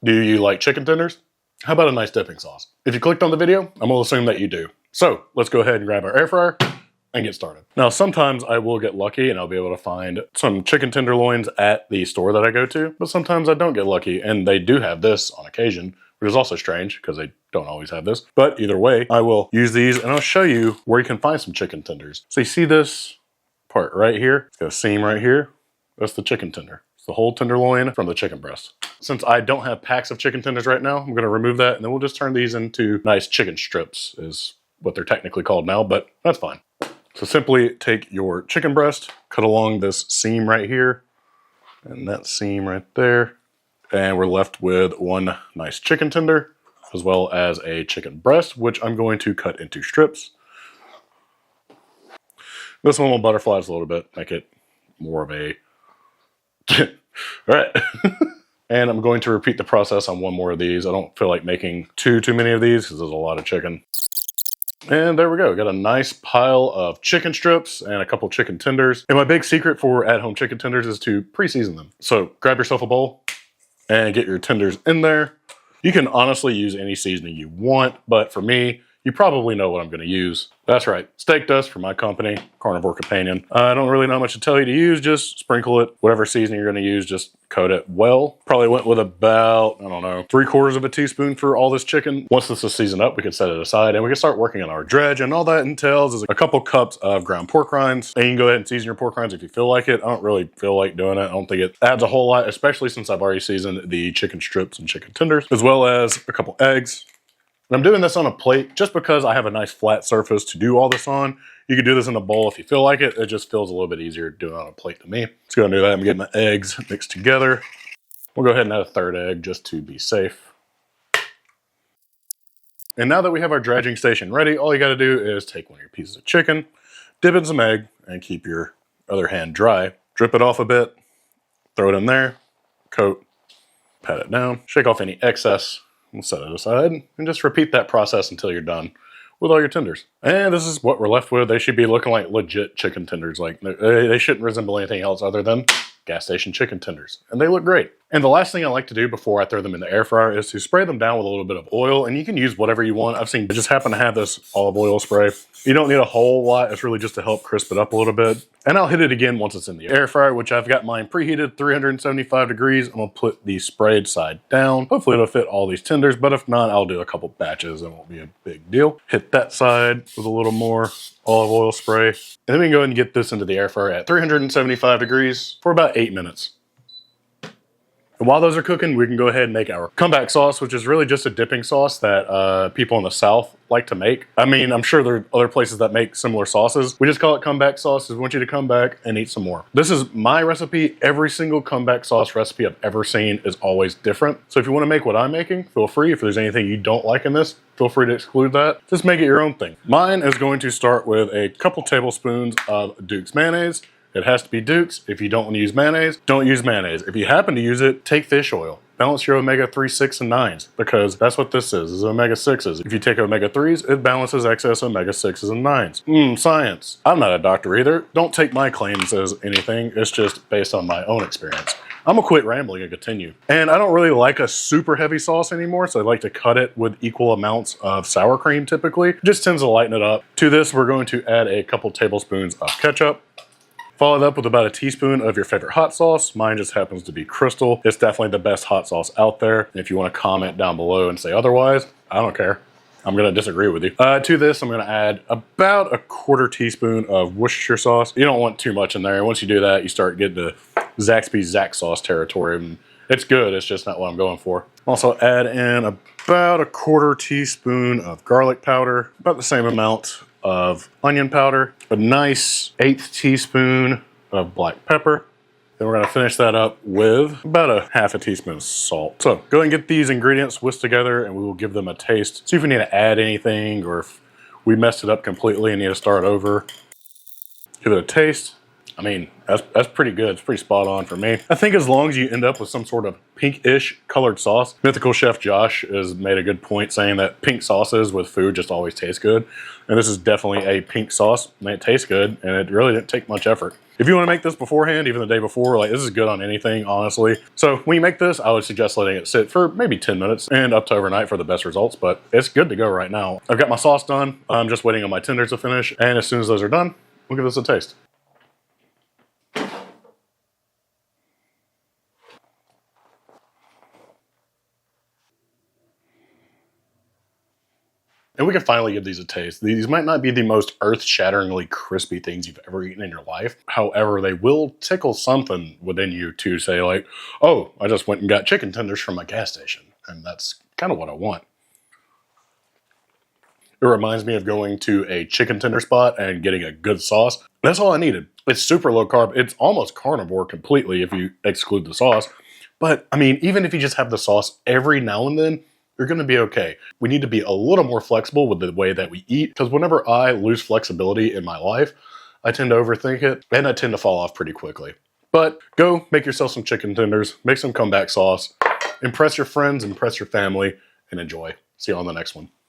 Do you like chicken tenders? How about a nice dipping sauce? If you clicked on the video, I'm gonna assume that you do. So let's go ahead and grab our air fryer and get started. Now, sometimes I will get lucky and I'll be able to find some chicken tenderloins at the store that I go to, but sometimes I don't get lucky, and they do have this on occasion, which is also strange because they don't always have this. But either way, I will use these and I'll show you where you can find some chicken tenders. So you see this part right here? It's got a seam right here. That's the chicken tender. It's the whole tenderloin from the chicken breast. Since I don't have packs of chicken tenders right now, I'm gonna remove that and then we'll just turn these into nice chicken strips is what they're technically called now, but that's fine. So simply take your chicken breast, cut along this seam right here, and that seam right there, and we're left with one nice chicken tender, as well as a chicken breast, which I'm going to cut into strips. This one will butterfly a little bit, make it more of a... All right. And I'm going to repeat the process on one more of these. I don't feel like making too many of these because there's a lot of chicken. And there we go. Got a nice pile of chicken strips and a couple chicken tenders. And my big secret for at-home chicken tenders is to pre-season them. So grab yourself a bowl and get your tenders in there. You can honestly use any seasoning you want, but for me, you probably know what I'm going to use. That's right, steak dust from my company, Carnivore Companion. I don't really know much to tell you to use, just sprinkle it. Whatever seasoning you're going to use, just coat it well. Probably went with about, I don't know, 3/4 of a teaspoon for all this chicken. Once this is seasoned up, we can set it aside and we can start working on our dredge. And all that entails is a couple cups of ground pork rinds. And you can go ahead and season your pork rinds if you feel like it. I don't really feel like doing it. I don't think it adds a whole lot, especially since I've already seasoned the chicken strips and chicken tenders, as well as a couple eggs. And I'm doing this on a plate just because I have a nice flat surface to do all this on. You could do this in a bowl if you feel like it. It just feels a little bit easier doing it on a plate to me. Let's go and do that. I'm getting my eggs mixed together. We'll go ahead and add a third egg just to be safe. And now that we have our dredging station ready, all you got to do is take one of your pieces of chicken, dip it in some egg, and keep your other hand dry. Drip it off a bit, throw it in there, coat, pat it down, shake off any excess. We'll set it aside and just repeat that process until you're done with all your tenders. And this is what we're left with. They should be looking like legit chicken tenders. Like they shouldn't resemble anything else other than gas station chicken tenders. And they look great. And the last thing I like to do before I throw them in the air fryer is to spray them down with a little bit of oil. And you can use whatever you want. I've seen, I just happen to have this olive oil spray. You don't need a whole lot. It's really just to help crisp it up a little bit. And I'll hit it again once it's in the air fryer, which I've got mine preheated 375 degrees. I'm gonna put the sprayed side down. Hopefully it'll fit all these tenders, but if not, I'll do a couple batches. It won't be a big deal. Hit that side with a little more olive oil spray. And then we can go ahead and get this into the air fryer at 375 degrees for about 8 minutes. And while those are cooking, we can go ahead and make our comeback sauce, which is really just a dipping sauce that people in the South like to make. I mean, I'm sure there are other places that make similar sauces. We just call it comeback sauce. We want you to come back and eat some more. This is my recipe. Every single comeback sauce recipe I've ever seen is always different. So if you want to make what I'm making, feel free. If there's anything you don't like in this, feel free to exclude that. Just make it your own thing. Mine is going to start with a couple tablespoons of Duke's mayonnaise. It has to be Duke's. If you don't want to use mayonnaise, don't use mayonnaise. If you happen to use it, take fish oil. Balance your omega-3, 6, and 9s because that's what this is omega-6s. If you take omega-3s, it balances excess omega-6s and 9s. Science. I'm not a doctor either. Don't take my claims as anything. It's just based on my own experience. I'm gonna quit rambling and continue. And I don't really like a super heavy sauce anymore, so I like to cut it with equal amounts of sour cream typically. It just tends to lighten it up. To this, we're going to add a couple tablespoons of ketchup. Follow it up with about a teaspoon of your favorite hot sauce. Mine just happens to be Crystal. It's definitely the best hot sauce out there. And if you want to comment down below and say otherwise, I don't care. I'm going to disagree with you. To this, I'm going to add about a 1/4 teaspoon of Worcestershire sauce. You don't want too much in there. Once you do that, you start getting to Zaxby's Zax sauce territory. And it's good. It's just not what I'm going for. Also add in about a 1/4 teaspoon of garlic powder, about the same amount of onion powder, a nice 1/8 teaspoon of black pepper. Then we're gonna finish that up with about a 1/2 teaspoon of salt. So go ahead and get these ingredients whisked together and we will give them a taste. See if we need to add anything or if we messed it up completely and need to start over. Give it a taste. I mean, that's pretty good. It's pretty spot on for me. I think as long as you end up with some sort of pink-ish colored sauce, Mythical Chef Josh has made a good point saying that pink sauces with food just always taste good. And this is definitely a pink sauce, and it tastes good, and it really didn't take much effort. If you want to make this beforehand, even the day before, like this is good on anything, honestly. So when you make this, I would suggest letting it sit for maybe 10 minutes and up to overnight for the best results, but it's good to go right now. I've got my sauce done. I'm just waiting on my tenders to finish, and as soon as those are done, we'll give this a taste. And we can finally give these a taste. These might not be the most earth-shatteringly crispy things you've ever eaten in your life. However, they will tickle something within you to say like, oh, I just went and got chicken tenders from my gas station. And that's kind of what I want. It reminds me of going to a chicken tender spot and getting a good sauce. That's all I needed. It's super low carb. It's almost carnivore completely if you exclude the sauce. But I mean, even if you just have the sauce every now and then, you're going to be okay. We need to be a little more flexible with the way that we eat, because whenever I lose flexibility in my life, I tend to overthink it and I tend to fall off pretty quickly. But go make yourself some chicken tenders, make some comeback sauce, impress your friends, impress your family, and enjoy. See you on the next one.